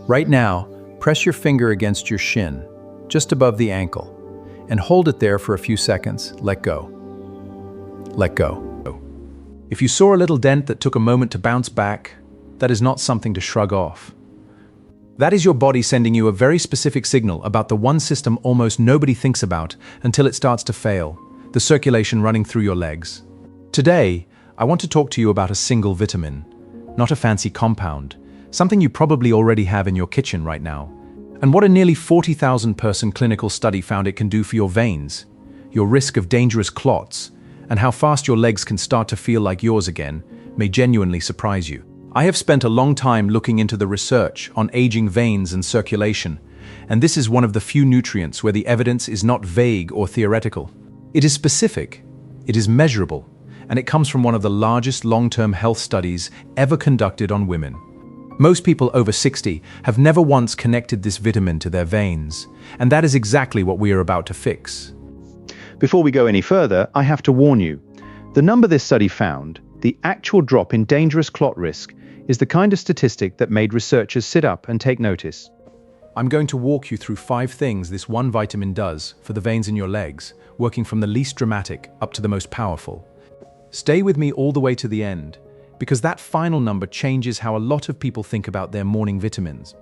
Right now, press your finger against your shin, just above the ankle, and hold it there for a few seconds. Let go. Let go. If you saw a little dent that took a moment to bounce back, that is not something to shrug off. That is your body sending you a very specific signal about the one system almost nobody thinks about until it starts to fail, the circulation running through your legs. Today, I want to talk to you about a single vitamin, not a fancy compound, something you probably already have in your kitchen right now, and what a nearly 40,000 person clinical study found it can do for your veins, your risk of dangerous clots, and how fast your legs can start to feel like yours again may genuinely surprise you. I have spent a long time looking into the research on aging veins and circulation, and this is one of the few nutrients where the evidence is not vague or theoretical. It is specific, it is measurable, and it comes from one of the largest long-term health studies ever conducted on women. Most people over 60 have never once connected this vitamin to their veins, and that is exactly what we are about to fix. Before we go any further, I have to warn you. The number this study found, the actual drop in dangerous clot risk, is the kind of statistic that made researchers sit up and take notice. I'm going to walk you through 5 things this one vitamin does for the veins in your legs, working from the least dramatic up to the most powerful. Stay with me all the way to the end, because that final number changes how a lot of people think about their morning vitamins.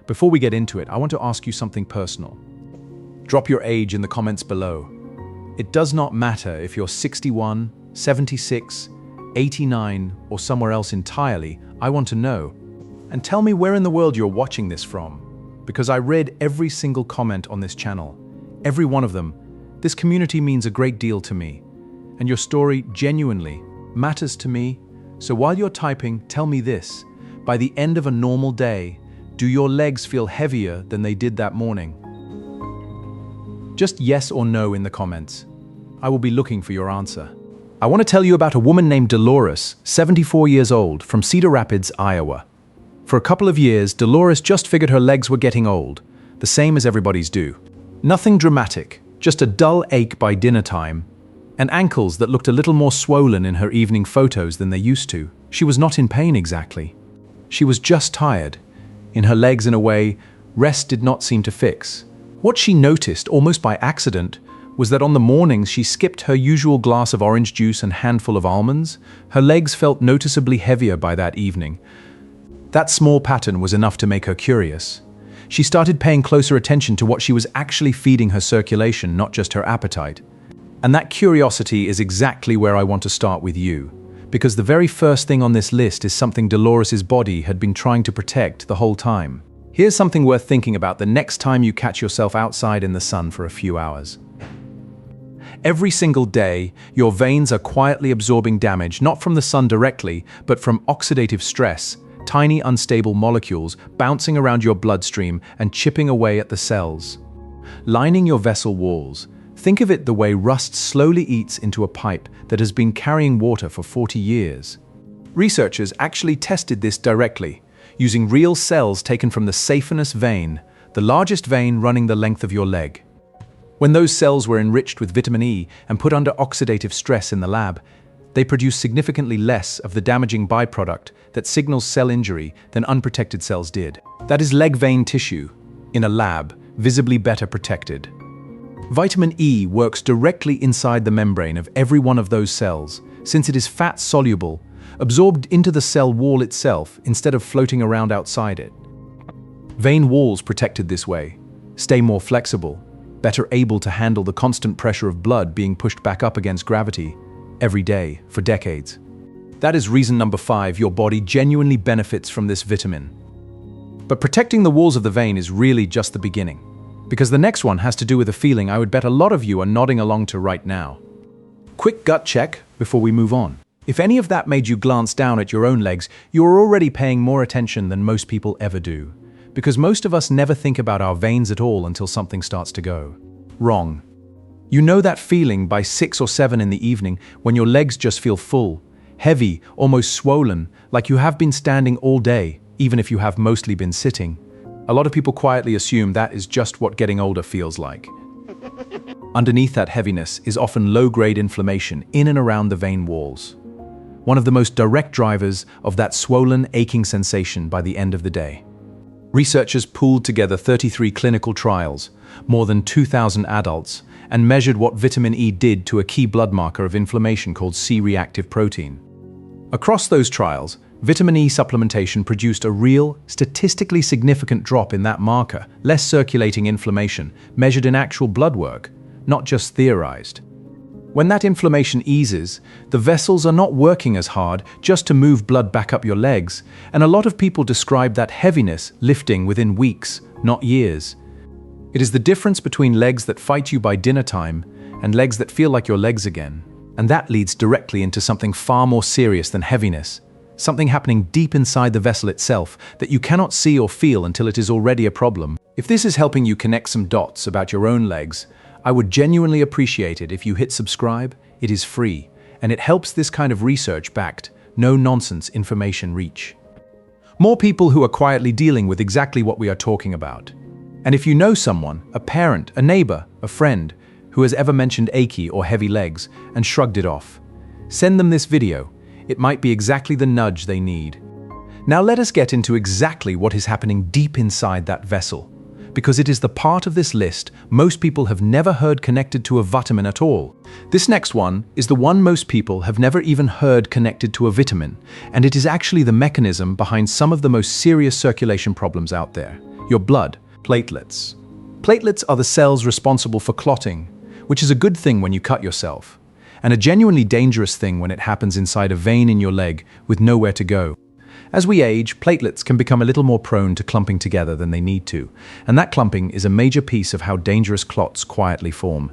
Before we get into it, I want to ask you something personal. Drop your age in the comments below. It does not matter if you're 61, 76, 89, or somewhere else entirely. I want to know. And tell me where in the world you're watching this from, because I read every single comment on this channel. Every one of them. This community means a great deal to me, and your story genuinely matters to me. So while you're typing, tell me this. By the end of a normal day, do your legs feel heavier than they did that morning? Just yes or no in the comments. I will be looking for your answer. I want to tell you about a woman named Dolores, 74 years old, from Cedar Rapids, Iowa. For a couple of years, Dolores just figured her legs were getting old, the same as everybody's do. Nothing dramatic, just a dull ache by dinner time, and ankles that looked a little more swollen in her evening photos than they used to. She was not in pain exactly. She was just tired. In her legs, in a way, rest did not seem to fix. What she noticed, almost by accident, was that on the mornings she skipped her usual glass of orange juice and handful of almonds. Her legs felt noticeably heavier by that evening. That small pattern was enough to make her curious. She started paying closer attention to what she was actually feeding her circulation, not just her appetite. And that curiosity is exactly where I want to start with you, because the very first thing on this list is something Dolores's body had been trying to protect the whole time. Here's something worth thinking about the next time you catch yourself outside in the sun for a few hours. Every single day, your veins are quietly absorbing damage, not from the sun directly, but from oxidative stress, tiny unstable molecules bouncing around your bloodstream and chipping away at the cells. Lining your vessel walls, think of it the way rust slowly eats into a pipe that has been carrying water for 40 years. Researchers actually tested this directly, using real cells taken from the saphenous vein, the largest vein running the length of your leg. When those cells were enriched with vitamin E and put under oxidative stress in the lab, they produced significantly less of the damaging byproduct that signals cell injury than unprotected cells did. That is leg vein tissue, in a lab, visibly better protected. Vitamin E works directly inside the membrane of every one of those cells, since it is fat-soluble, absorbed into the cell wall itself instead of floating around outside it. Vein walls protected this way stay more flexible, better able to handle the constant pressure of blood being pushed back up against gravity every day for decades. That is reason number 5 your body genuinely benefits from this vitamin. But protecting the walls of the vein is really just the beginning, because the next one has to do with a feeling I would bet a lot of you are nodding along to right now. Quick gut check before we move on. If any of that made you glance down at your own legs, you are already paying more attention than most people ever do, because most of us never think about our veins at all until something starts to go wrong. You know that feeling by 6 or 7 in the evening when your legs just feel full, heavy, almost swollen, like you have been standing all day, even if you have mostly been sitting. A lot of people quietly assume that is just what getting older feels like. Underneath that heaviness is often low-grade inflammation in and around the vein walls, one of the most direct drivers of that swollen, aching sensation by the end of the day. Researchers pooled together 33 clinical trials, more than 2,000 adults, and measured what vitamin E did to a key blood marker of inflammation called C-reactive protein. Across those trials, vitamin E supplementation produced a real, statistically significant drop in that marker, less circulating inflammation, measured in actual blood work, not just theorized. When that inflammation eases, the vessels are not working as hard just to move blood back up your legs, and a lot of people describe that heaviness lifting within weeks, not years. It is the difference between legs that fight you by dinner time and legs that feel like your legs again. And that leads directly into something far more serious than heaviness, something happening deep inside the vessel itself that you cannot see or feel until it is already a problem. If this is helping you connect some dots about your own legs, I would genuinely appreciate it if you hit subscribe. It is free, and it helps this kind of research-backed, no-nonsense information reach more people who are quietly dealing with exactly what we are talking about. And if you know someone, a parent, a neighbor, a friend, who has ever mentioned achy or heavy legs and shrugged it off, send them this video. It might be exactly the nudge they need. Now let us get into exactly what is happening deep inside that vessel, because it is the part of this list most people have never heard connected to a vitamin at all. This next one is the one most people have never even heard connected to a vitamin, and it is actually the mechanism behind some of the most serious circulation problems out there. Your blood, platelets. Platelets are the cells responsible for clotting, which is a good thing when you cut yourself, and a genuinely dangerous thing when it happens inside a vein in your leg with nowhere to go. As we age, platelets can become a little more prone to clumping together than they need to, and that clumping is a major piece of how dangerous clots quietly form.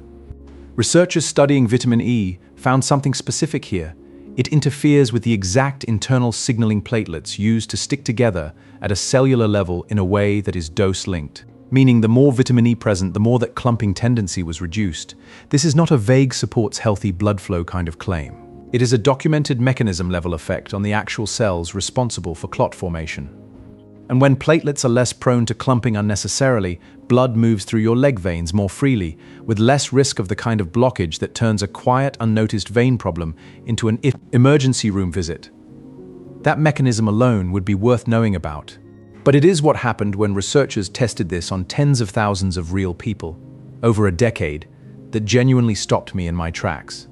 Researchers studying vitamin E found something specific here. It interferes with the exact internal signaling platelets used to stick together at a cellular level in a way that is dose-linked, meaning the more vitamin E present, the more that clumping tendency was reduced. This is not a vague supports healthy blood flow kind of claim. It is a documented mechanism-level effect on the actual cells responsible for clot formation. And when platelets are less prone to clumping unnecessarily, blood moves through your leg veins more freely, with less risk of the kind of blockage that turns a quiet, unnoticed vein problem into an emergency room visit. That mechanism alone would be worth knowing about. But it is what happened when researchers tested this on tens of thousands of real people, over a decade, that genuinely stopped me in my tracks.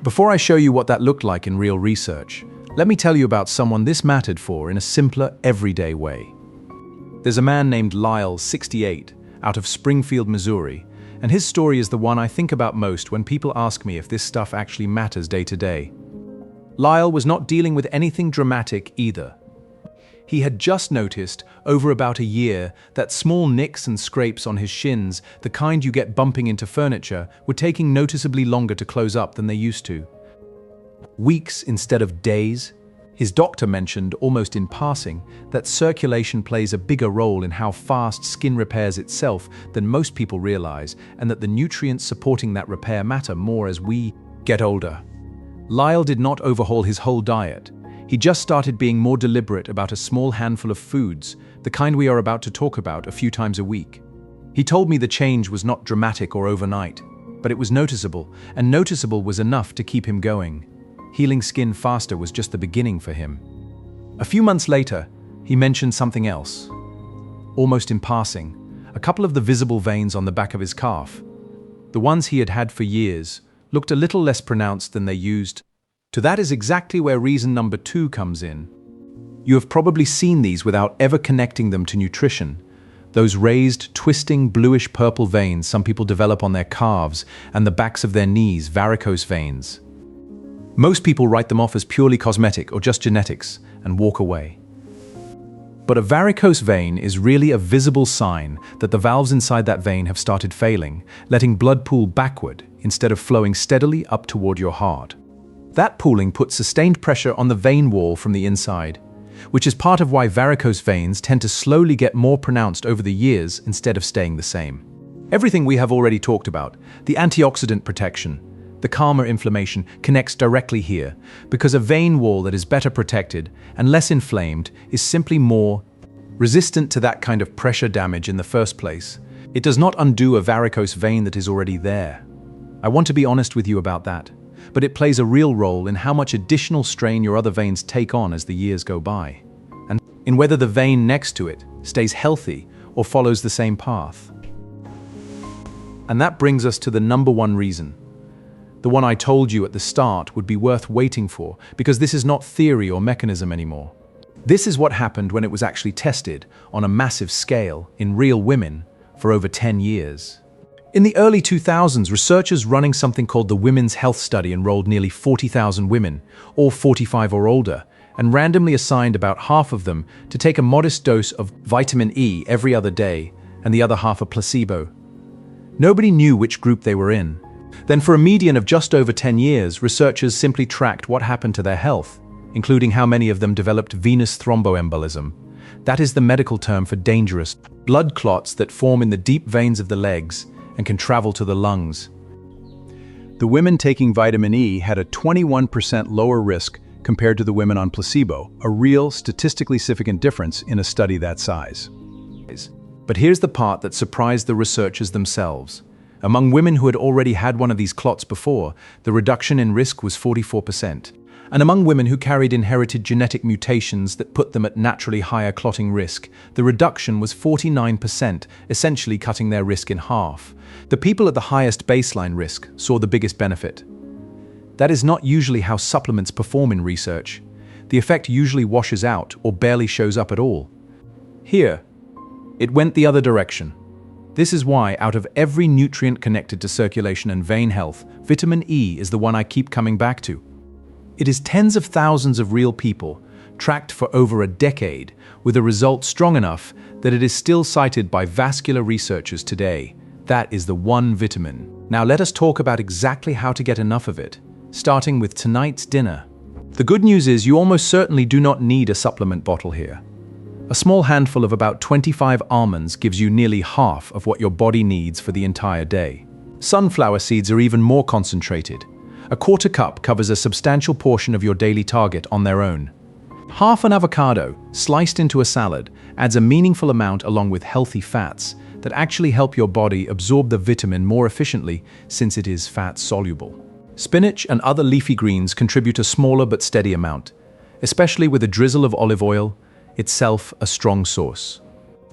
Before I show you what that looked like in real research, let me tell you about someone this mattered for in a simpler, everyday way. There's a man named Lyle, 68, out of Springfield, Missouri, and his story is the one I think about most when people ask me if this stuff actually matters day to day. Lyle was not dealing with anything dramatic either. He had just noticed, over about a year, that small nicks and scrapes on his shins, the kind you get bumping into furniture, were taking noticeably longer to close up than they used to. Weeks instead of days. His doctor mentioned, almost in passing, that circulation plays a bigger role in how fast skin repairs itself than most people realize, and that the nutrients supporting that repair matter more as we get older. Lyle did not overhaul his whole diet. He just started being more deliberate about a small handful of foods, the kind we are about to talk about, a few times a week. He told me the change was not dramatic or overnight, but it was noticeable, and noticeable was enough to keep him going. Healing skin faster was just the beginning for him. A few months later, he mentioned something else. Almost in passing, a couple of the visible veins on the back of his calf, the ones he had had for years, looked a little less pronounced than they used to. That is exactly where reason number 2 comes in. You have probably seen these without ever connecting them to nutrition. Those raised, twisting, bluish-purple veins some people develop on their calves and the backs of their knees, varicose veins. Most people write them off as purely cosmetic or just genetics and walk away. But a varicose vein is really a visible sign that the valves inside that vein have started failing, letting blood pool backward instead of flowing steadily up toward your heart. That pooling puts sustained pressure on the vein wall from the inside, which is part of why varicose veins tend to slowly get more pronounced over the years instead of staying the same. Everything we have already talked about, the antioxidant protection, the calmer inflammation, connects directly here, because a vein wall that is better protected and less inflamed is simply more resistant to that kind of pressure damage in the first place. It does not undo a varicose vein that is already there. I want to be honest with you about that. But it plays a real role in how much additional strain your other veins take on as the years go by. And in whether the vein next to it stays healthy or follows the same path. And that brings us to the number one reason. The one I told you at the start would be worth waiting for, because this is not theory or mechanism anymore. This is what happened when it was actually tested on a massive scale in real women for over 10 years. In the early 2000s, researchers running something called the Women's Health Study enrolled nearly 40,000 women, all 45 or older, and randomly assigned about half of them to take a modest dose of vitamin E every other day and the other half a placebo. Nobody knew which group they were in. Then for a median of just over 10 years, researchers simply tracked what happened to their health, including how many of them developed venous thromboembolism. That is the medical term for dangerous blood clots that form in the deep veins of the legs and can travel to the lungs. The women taking vitamin E had a 21% lower risk compared to the women on placebo, a real statistically significant difference in a study that size. But here's the part that surprised the researchers themselves. Among women who had already had one of these clots before, the reduction in risk was 44%. And among women who carried inherited genetic mutations that put them at naturally higher clotting risk, the reduction was 49%, essentially cutting their risk in half. The people at the highest baseline risk saw the biggest benefit. That is not usually how supplements perform in research. The effect usually washes out or barely shows up at all. Here, it went the other direction. This is why, out of every nutrient connected to circulation and vein health, vitamin E is the one I keep coming back to. It is tens of thousands of real people, tracked for over a decade, with a result strong enough that it is still cited by vascular researchers today. That is the one vitamin. Now let us talk about exactly how to get enough of it, starting with tonight's dinner. The good news is you almost certainly do not need a supplement bottle here. A small handful of about 25 almonds gives you nearly half of what your body needs for the entire day. Sunflower seeds are even more concentrated. A quarter cup covers a substantial portion of your daily target on their own. Half an avocado, sliced into a salad, adds a meaningful amount along with healthy fats that actually help your body absorb the vitamin more efficiently since it is fat-soluble. Spinach and other leafy greens contribute a smaller but steady amount, especially with a drizzle of olive oil, itself a strong source.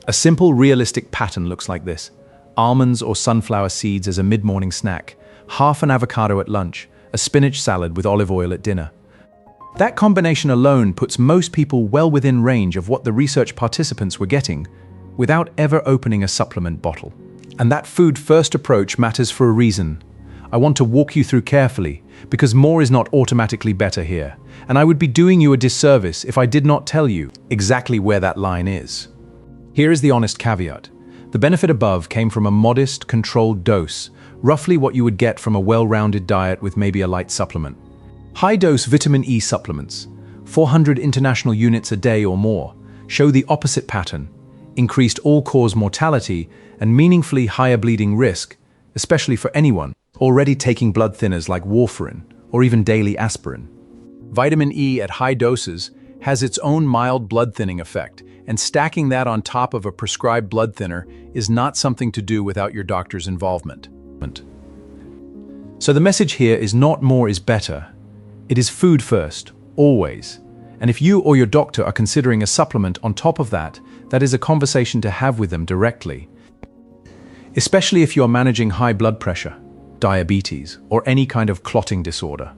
A simple, realistic pattern looks like this: almonds or sunflower seeds as a mid-morning snack, half an avocado at lunch, a spinach salad with olive oil at dinner. That combination alone puts most people well within range of what the research participants were getting without ever opening a supplement bottle. And that food-first approach matters for a reason. I want to walk you through carefully, because more is not automatically better here, and I would be doing you a disservice if I did not tell you exactly where that line is. Here is the honest caveat. The benefit above came from a modest, controlled dose, roughly what you would get from a well-rounded diet with maybe a light supplement. High-dose vitamin E supplements, 400 international units a day or more, show the opposite pattern: increased all-cause mortality and meaningfully higher bleeding risk, especially for anyone already taking blood thinners like warfarin or even daily aspirin. Vitamin E at high doses has its own mild blood thinning effect, and stacking that on top of a prescribed blood thinner is not something to do without your doctor's involvement. So the message here is not more is better. It is food first, always. And if you or your doctor are considering a supplement on top of that, that is a conversation to have with them directly. Especially if you are managing high blood pressure, diabetes, or any kind of clotting disorder.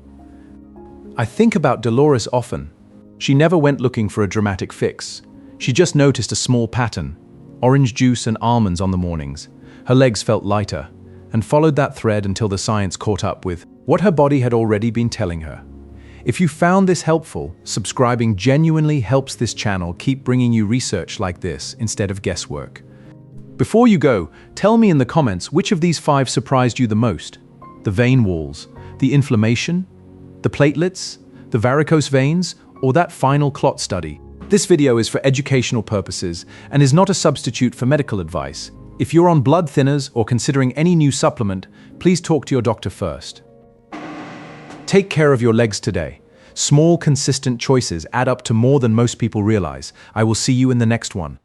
I think about Dolores often. She never went looking for a dramatic fix. She just noticed a small pattern: orange juice and almonds on the mornings. Her legs felt lighter, and followed that thread until the science caught up with what her body had already been telling her. If you found this helpful, subscribing genuinely helps this channel keep bringing you research like this instead of guesswork. Before you go, tell me in the comments which of these 5 surprised you the most: the vein walls, the inflammation, the platelets, the varicose veins, or that final clot study. This video is for educational purposes and is not a substitute for medical advice. If you're on blood thinners or considering any new supplement, please talk to your doctor first. Take care of your legs today. Small, consistent choices add up to more than most people realize. I will see you in the next one.